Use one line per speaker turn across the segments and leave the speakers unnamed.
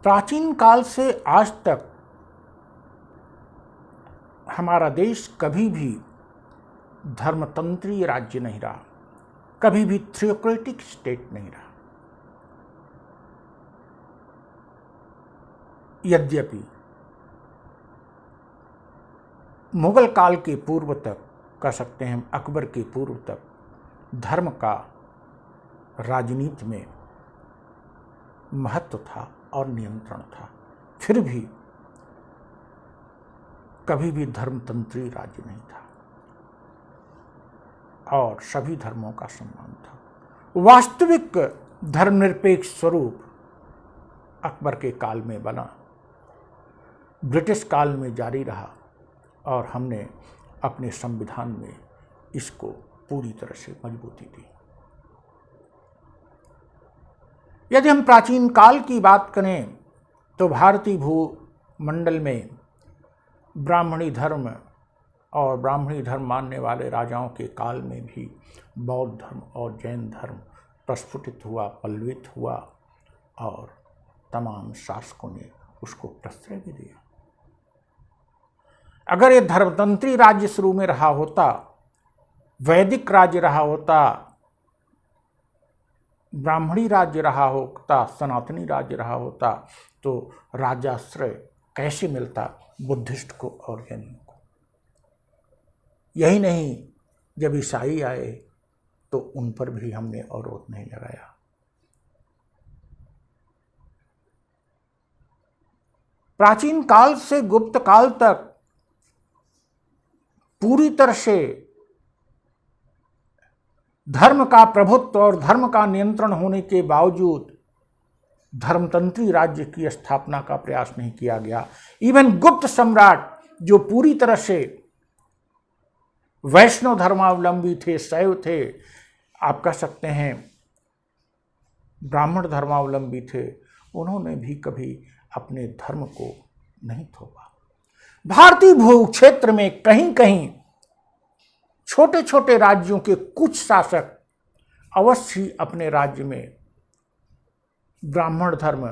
प्राचीन काल से आज तक हमारा देश कभी भी धर्मतंत्री राज्य नहीं रहा, कभी भी थियोक्रेटिक स्टेट नहीं रहा। यद्यपि मुगल काल के पूर्व तक, कह सकते हैं हम अकबर के पूर्व तक, धर्म का राजनीति में महत्व था और नियंत्रण था, फिर भी कभी भी धर्मतंत्री राज्य नहीं था और सभी धर्मों का सम्मान था। वास्तविक धर्मनिरपेक्ष स्वरूप अकबर के काल में बना, ब्रिटिश काल में जारी रहा और हमने अपने संविधान में इसको पूरी तरह से मजबूती दी। यदि हम प्राचीन काल की बात करें तो भारतीय भूमंडल में ब्राह्मणी धर्म और ब्राह्मणी धर्म मानने वाले राजाओं के काल में भी बौद्ध धर्म और जैन धर्म प्रस्फुटित हुआ, पल्लवित हुआ और तमाम शासकों ने उसको प्रश्रय भी दिया। अगर ये धर्मतंत्री राज्य शुरू में रहा होता, वैदिक राज्य रहा होता, ब्राह्मणी राज्य रहा होता, सनातनी राज्य रहा होता, तो राजाश्रय कैसे मिलता बुद्धिस्ट को और जैनियों को। यही नहीं, जब ईसाई आए तो उन पर भी हमने अवरोध नहीं लगाया। प्राचीन काल से गुप्त काल तक पूरी तरह से धर्म का प्रभुत्व और धर्म का नियंत्रण होने के बावजूद धर्मतंत्री राज्य की स्थापना का प्रयास नहीं किया गया। इवन गुप्त सम्राट जो पूरी तरह से वैष्णव धर्मावलंबी थे, शैव थे, आप कह सकते हैं ब्राह्मण धर्मावलंबी थे, उन्होंने भी कभी अपने धर्म को नहीं थोपा। भारतीय भू क्षेत्र में कहीं कहीं छोटे छोटे राज्यों के कुछ शासक अवश्य ही अपने राज्य में ब्राह्मण धर्म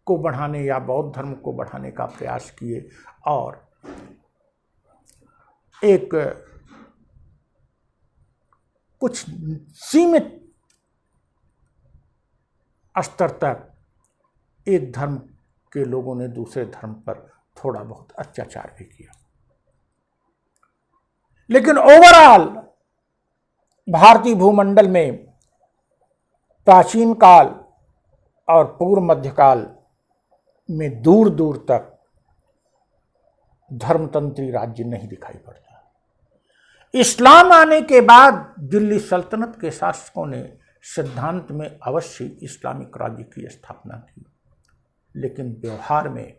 को बढ़ाने या बौद्ध धर्म को बढ़ाने का प्रयास किए और एक कुछ सीमित स्तर तक एक धर्म के लोगों ने दूसरे धर्म पर थोड़ा बहुत अत्याचार भी किया। लेकिन ओवरऑल भारतीय भूमंडल में प्राचीन काल और पूर्व मध्यकाल में दूर दूर तक धर्मतंत्री राज्य नहीं दिखाई पड़ता। इस्लाम आने के बाद दिल्ली सल्तनत के शासकों ने सिद्धांत में अवश्य इस्लामिक राज्य की स्थापना की, लेकिन व्यवहार में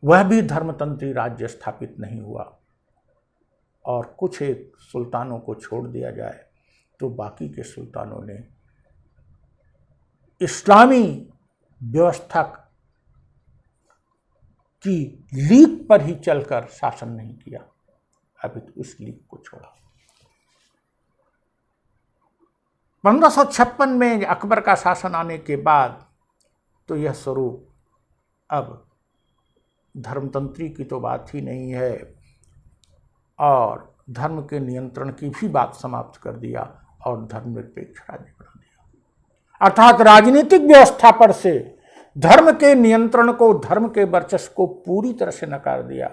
वह भी धर्मतंत्री राज्य स्थापित नहीं हुआ और कुछ एक सुल्तानों को छोड़ दिया जाए तो बाकी के सुल्तानों ने इस्लामी व्यवस्था की लीक पर ही चलकर शासन नहीं किया, अभी तो उस लीक को छोड़ा। 1556 में अकबर का शासन आने के बाद तो यह स्वरूप अब धर्मतंत्री की तो बात ही नहीं है और धर्म के नियंत्रण की भी बात समाप्त कर दिया और धर्मनिरपेक्ष राज्य बना दिया। अर्थात राजनीतिक व्यवस्था पर से धर्म के नियंत्रण को, धर्म के वर्चस्व को पूरी तरह से नकार दिया।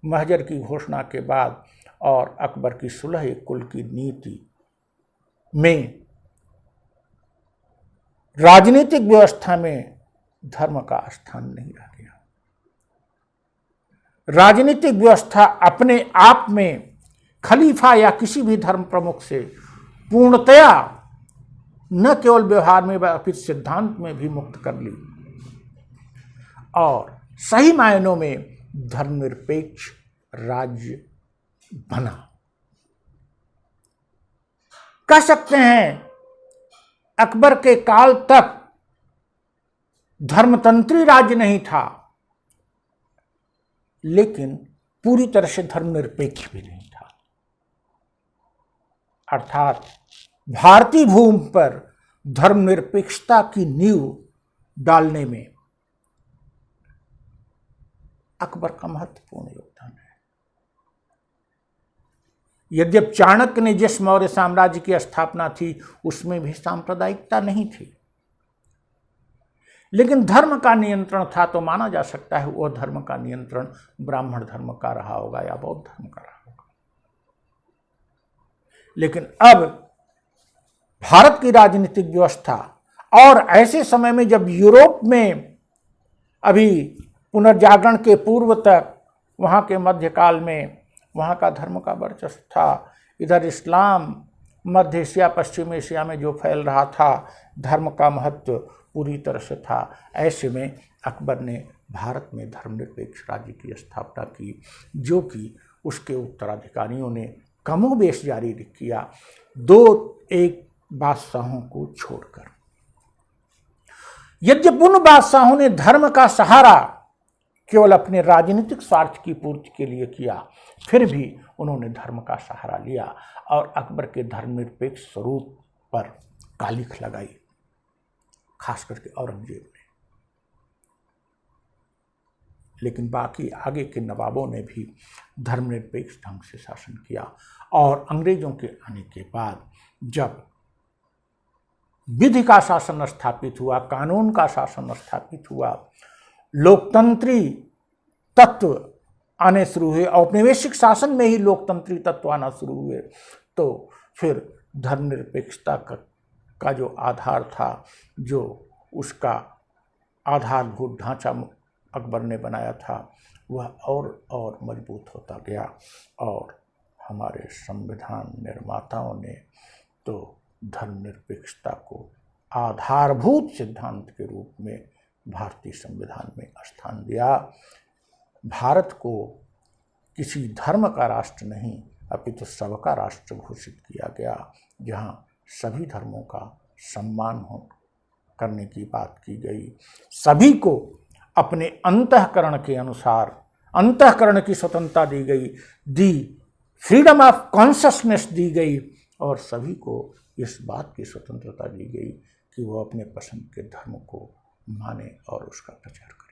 महजर की घोषणा के बाद और अकबर की सुलह कुल की नीति में राजनीतिक व्यवस्था में धर्म का स्थान नहीं रह गया। राजनीतिक व्यवस्था अपने आप में खलीफा या किसी भी धर्म प्रमुख से पूर्णतया न केवल व्यवहार में अपितु सिद्धांत में भी मुक्त कर ली और सही मायनों में धर्मनिरपेक्ष राज्य बना। कह सकते हैं अकबर के काल तक धर्मतंत्री राज्य नहीं था, लेकिन पूरी तरह से धर्मनिरपेक्ष भी नहीं था। अर्थात भारतीय भूमि पर धर्मनिरपेक्षता की नींव डालने में अकबर का महत्वपूर्ण योगदान है। यद्यपि चाणक्य ने जिस मौर्य साम्राज्य की स्थापना थी उसमें भी सांप्रदायिकता नहीं थी, लेकिन धर्म का नियंत्रण था, तो माना जा सकता है वह धर्म का नियंत्रण ब्राह्मण धर्म का रहा होगा या बौद्ध धर्म का रहा होगा। लेकिन अब भारत की राजनीतिक व्यवस्था, और ऐसे समय में जब यूरोप में अभी पुनर्जागरण के पूर्व तक वहाँ के मध्यकाल में वहाँ का धर्म का वर्चस्व था, इधर इस्लाम मध्य एशिया पश्चिम एशिया में जो फैल रहा था, धर्म का महत्व पूरी तरह से था। ऐसे में अकबर ने भारत में धर्मनिरपेक्ष राज्य की स्थापना की, जो कि उसके उत्तराधिकारियों ने कमोबेश जारी किया, 2-1 बादशाहों को छोड़कर। यद्यपि उन बादशाहों ने धर्म का सहारा केवल अपने राजनीतिक स्वार्थ की पूर्ति के लिए किया, फिर भी उन्होंने धर्म का सहारा लिया और अकबर के धर्मनिरपेक्ष स्वरूप पर कालिख लगाई, खास करके औरंगजेब ने। लेकिन बाकी आगे के नवाबों ने भी धर्मनिरपेक्ष ढंग से शासन किया, और अंग्रेजों के आने के बाद जब विधि का शासन स्थापित हुआ, कानून का शासन स्थापित हुआ, लोकतंत्री तत्व आने शुरू हुए, औपनिवेशिक शासन में ही लोकतंत्री तत्व आना शुरू हुए, तो फिर धर्मनिरपेक्षता का जो आधार था, जो उसका आधारभूत ढांचा अकबर ने बनाया था, वह और मजबूत होता गया। और हमारे संविधान निर्माताओं ने तो धर्मनिरपेक्षता को आधारभूत सिद्धांत के रूप में भारतीय संविधान में स्थान दिया। भारत को किसी धर्म का राष्ट्र नहीं, अपितु सबका राष्ट्र घोषित किया गया, जहां सभी धर्मों का सम्मान करने की बात की गई, सभी को अपने अंतःकरण के अनुसार अंतःकरण की स्वतंत्रता दी गई, फ्रीडम ऑफ कॉन्शसनेस दी गई, और सभी को इस बात की स्वतंत्रता दी गई कि वो अपने पसंद के धर्म को माने और उसका प्रचार करें।